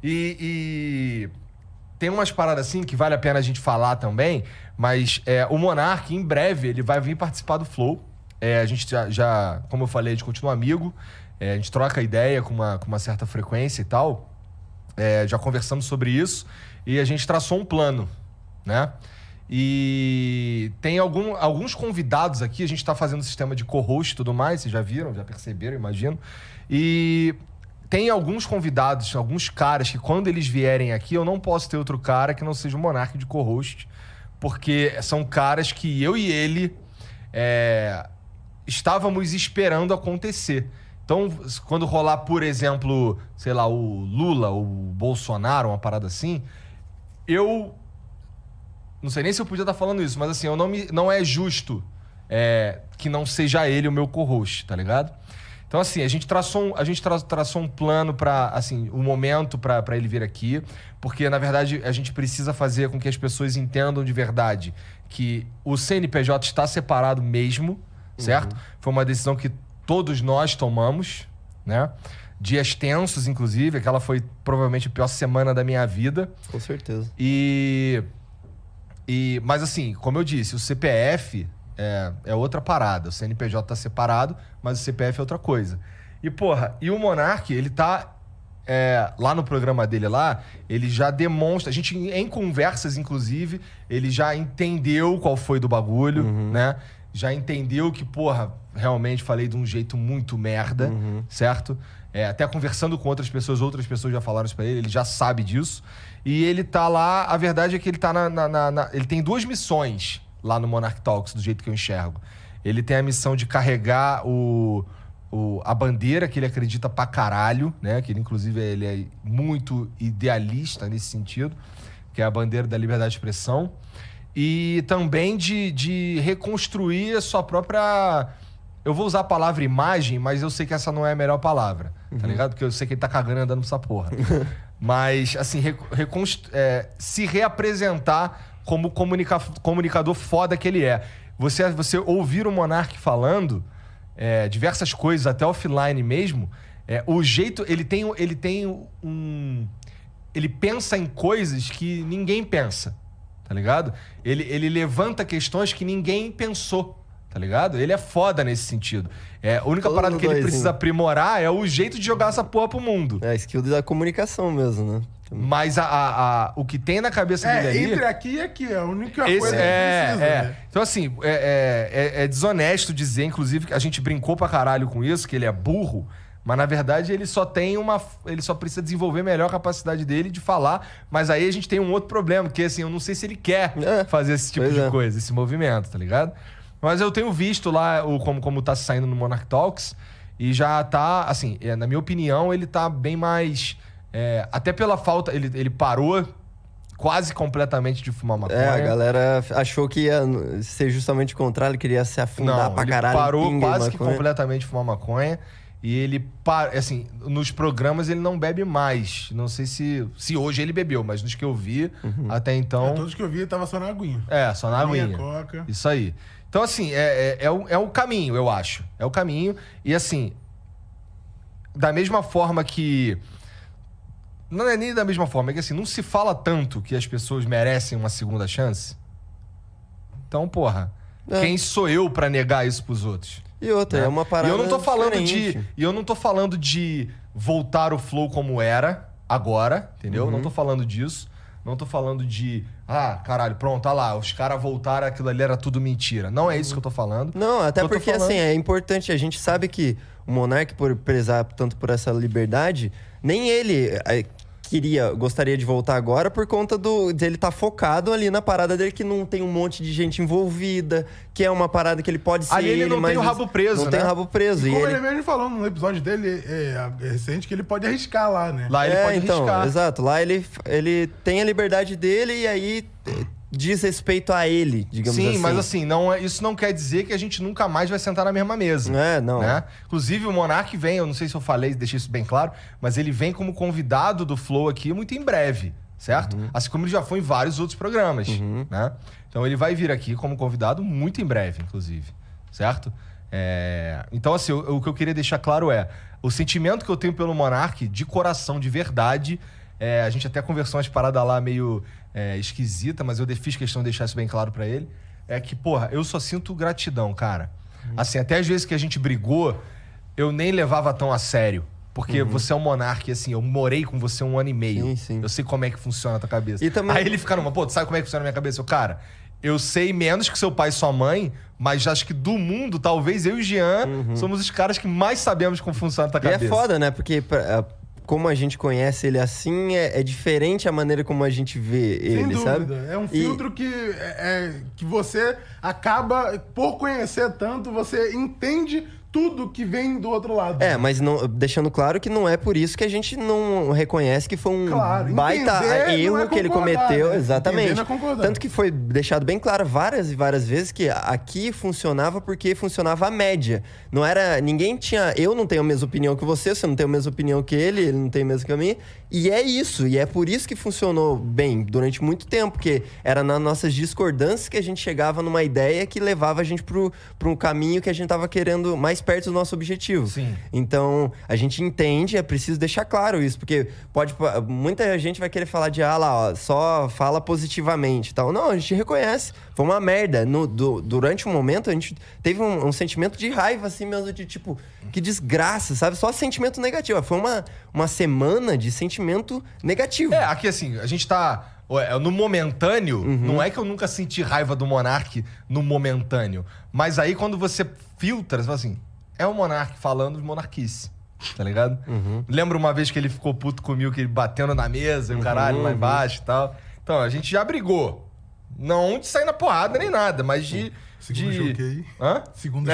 E tem umas paradas assim que vale a pena a gente falar também, mas o Monark, em breve, ele vai vir participar do Flow. A gente já, como eu falei, a gente continua amigo, a gente troca ideia com uma certa frequência e tal. Já conversamos sobre isso e a gente traçou um plano, né? E tem alguns convidados aqui, a gente tá fazendo sistema de co-host e tudo mais, vocês já viram, já perceberam, imagino. E tem alguns convidados, alguns caras que quando eles vierem aqui, eu não posso ter outro cara que não seja o Monark de co-host, porque são caras que eu e ele estávamos esperando acontecer. Então, quando rolar, por exemplo, sei lá, o Lula, o Bolsonaro, uma parada assim, eu não sei nem se eu podia estar falando isso, mas assim, não é justo que não seja ele o meu co-host, tá ligado? Então, assim, a gente traçou um plano para, assim, um momento para ele vir aqui, porque, na verdade, a gente precisa fazer com que as pessoas entendam de verdade que o CNPJ está separado mesmo, certo? Foi uma decisão que todos nós tomamos, né? Dias tensos, inclusive. Aquela foi provavelmente a pior semana da minha vida. Com certeza. Mas assim, como eu disse, o CPF é outra parada. O CNPJ tá separado, mas o CPF é outra coisa. E, porra, o Monark, ele tá... lá no programa dele lá, ele já demonstra... A gente, em conversas, inclusive, ele já entendeu qual foi do bagulho, né? Já entendeu que, porra, realmente falei de um jeito muito merda, certo? Até conversando com outras pessoas já falaram isso pra ele já sabe disso. E ele tá lá, a verdade é que ele tá ele tem 2 missões lá no Monark Talks, do jeito que eu enxergo. Ele tem a missão de carregar a bandeira que ele acredita pra caralho, né? Que ele, inclusive, ele é muito idealista nesse sentido, que é a bandeira da liberdade de expressão. E também de reconstruir a sua própria... Eu vou usar a palavra imagem, mas eu sei que essa não é a melhor palavra, tá ligado? Porque eu sei que ele tá cagando e andando pra essa porra. Mas, assim, se reapresentar como comunicador foda que ele é. Você ouvir o Monark falando diversas coisas, até offline mesmo, o jeito... Ele pensa em coisas que ninguém pensa, tá ligado? Ele levanta questões que ninguém pensou, tá ligado? Ele é foda nesse sentido. A única parada que ele precisa aprimorar é o jeito de jogar essa porra pro mundo. É a skill da comunicação mesmo, né? Mas o que tem na cabeça dele ali... entre aqui e aqui, é a única coisa que precisa, né? Então, assim, é desonesto dizer, inclusive, que a gente brincou pra caralho com isso, que ele é burro, mas, na verdade, ele só precisa desenvolver melhor a capacidade dele de falar, mas aí a gente tem um outro problema, que, assim, eu não sei se ele quer fazer esse tipo de coisa, esse movimento, tá ligado? Mas eu tenho visto lá como tá saindo no Monark Talks e já tá, assim, na minha opinião, ele tá bem mais... até pela falta... Ele parou quase completamente de fumar maconha. A galera achou que ia ser justamente o contrário, ele queria se afundar pra caralho. Ele parou quase que completamente de fumar maconha e ele, assim, nos programas ele não bebe mais. Não sei se hoje ele bebeu, mas nos que eu vi, até então... todos que eu vi, tava só na aguinha. Só na aguinha. Coca. Isso aí. Então, assim, é o caminho, eu acho. É o caminho. E, assim, da mesma forma que... Não é nem da mesma forma, é que, assim, não se fala tanto que as pessoas merecem uma segunda chance. Então, porra, quem sou eu pra negar isso pros outros? E outra, é uma parada E eu não tô falando diferente. eu não tô falando de voltar o Flow como era agora, entendeu? Não tô falando disso. Não tô falando de... caralho, pronto, lá, os caras voltaram, aquilo ali era tudo mentira. Não é isso que eu tô falando. Não, até porque, assim, é importante. A gente sabe que o Monark, por prezar tanto por essa liberdade, nem ele gostaria de voltar agora por conta dele estar focado ali na parada dele, que não tem um monte de gente envolvida, que é uma parada que ele pode ser... Ali ele não tem o rabo preso, Não tem o rabo preso. E como ele mesmo falou no episódio dele, recente, que ele pode arriscar lá, né? Lá ele pode arriscar. Exato. Lá ele tem a liberdade dele e aí... diz respeito a ele, digamos assim. Sim, mas assim, isso não quer dizer que a gente nunca mais vai sentar na mesma mesa. Não. Né? Inclusive, o Monark vem, eu não sei se eu falei, deixei isso bem claro, mas ele vem como convidado do Flow aqui muito em breve, certo? Assim como ele já foi em vários outros programas, né? Então ele vai vir aqui como convidado muito em breve, inclusive, certo? Então, assim, o que eu queria deixar claro o sentimento que eu tenho pelo Monark, de coração, de verdade, A gente até conversou umas paradas lá meio esquisita, mas eu fiz questão de deixar isso bem claro pra ele. É que, porra, eu só sinto gratidão, cara. Assim, até às vezes que a gente brigou, eu nem levava tão a sério. Porque você é um monarca, e assim, eu morei com você 1 ano e meio. Sim, sim. Eu sei como é que funciona a tua cabeça. E também... Aí ele fica numa, pô, tu sabe como é que funciona a minha cabeça? Eu, cara, eu sei menos que seu pai e sua mãe, mas acho que do mundo, talvez eu e o Jean somos os caras que mais sabemos como funciona a tua cabeça. E é foda, né? Porque como a gente conhece ele assim, é diferente a maneira como a gente vê ele, Sem dúvida. sabe? É um filtro que você acaba, por conhecer tanto, você entende tudo que vem do outro lado. Mas deixando claro que não é por isso que a gente não reconhece que foi um baita erro que ele cometeu. Né? Exatamente. Não é Tanto que foi deixado bem claro várias e várias vezes que aqui funcionava porque funcionava a média. Não era... Ninguém tinha... Eu não tenho a mesma opinião que você não tem a mesma opinião que ele não tem a mesma que a minha. E é isso. E é por isso que funcionou bem durante muito tempo, porque era nas nossas discordâncias que a gente chegava numa ideia que levava a gente pro um caminho que a gente tava querendo mais perto do nosso objetivo. Sim. Então, a gente entende, é preciso deixar claro isso, porque muita gente vai querer falar de, só fala positivamente e tal. Não, a gente reconhece, foi uma merda. Durante um momento, a gente teve um sentimento de raiva, assim mesmo, de tipo, que desgraça, sabe? Só sentimento negativo. Foi uma semana de sentimento negativo. Aqui assim, a gente tá... No momentâneo, não é que eu nunca senti raiva do Monark no momentâneo. Mas aí quando você filtra, você fala assim, é o Monark falando de monarquice, tá ligado? Lembra uma vez que ele ficou puto comigo, que ele batendo na mesa e o caralho lá embaixo e tal. Então, a gente já brigou. Não de sair na porrada nem nada, mas de... Segundo choquei. Hã? Segundo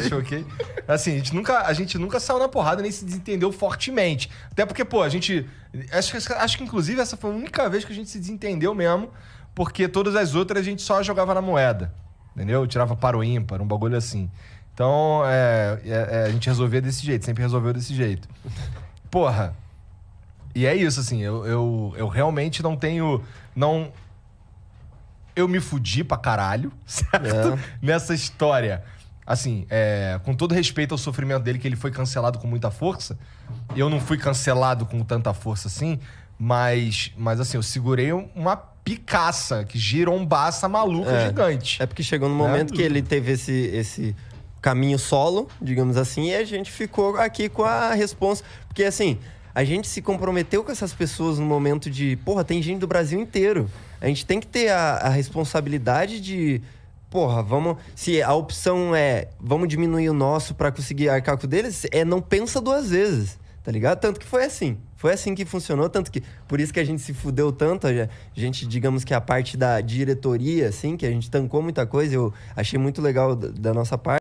choquei. Assim, a gente nunca saiu na porrada nem se desentendeu fortemente. Até porque, pô, a gente... Acho que, inclusive, essa foi a única vez que a gente se desentendeu mesmo, porque todas as outras a gente só jogava na moeda. Entendeu? Tirava para o ímpar, um bagulho assim. Então, a gente resolvia desse jeito, sempre resolveu desse jeito. Porra. E é isso, assim, eu realmente não tenho... Eu me fudi pra caralho, certo? Nessa história. Assim, com todo respeito ao sofrimento dele, que ele foi cancelado com muita força. Eu não fui cancelado com tanta força assim, mas assim, eu segurei uma picaça, que girombaça maluca gigante. É porque chegou no momento que ele teve esse caminho solo, digamos assim, e a gente ficou aqui com a responsa. Porque assim... A gente se comprometeu com essas pessoas no momento de... Porra, tem gente do Brasil inteiro. A gente tem que ter a responsabilidade de... Porra, vamos... Se a opção é... Vamos diminuir o nosso pra conseguir arcar com o deles, não pensa 2 vezes, tá ligado? Tanto que foi assim. Foi assim que funcionou, tanto que... Por isso que a gente se fudeu tanto. A gente, digamos que a parte da diretoria, assim, que a gente tancou muita coisa. Eu achei muito legal da nossa parte.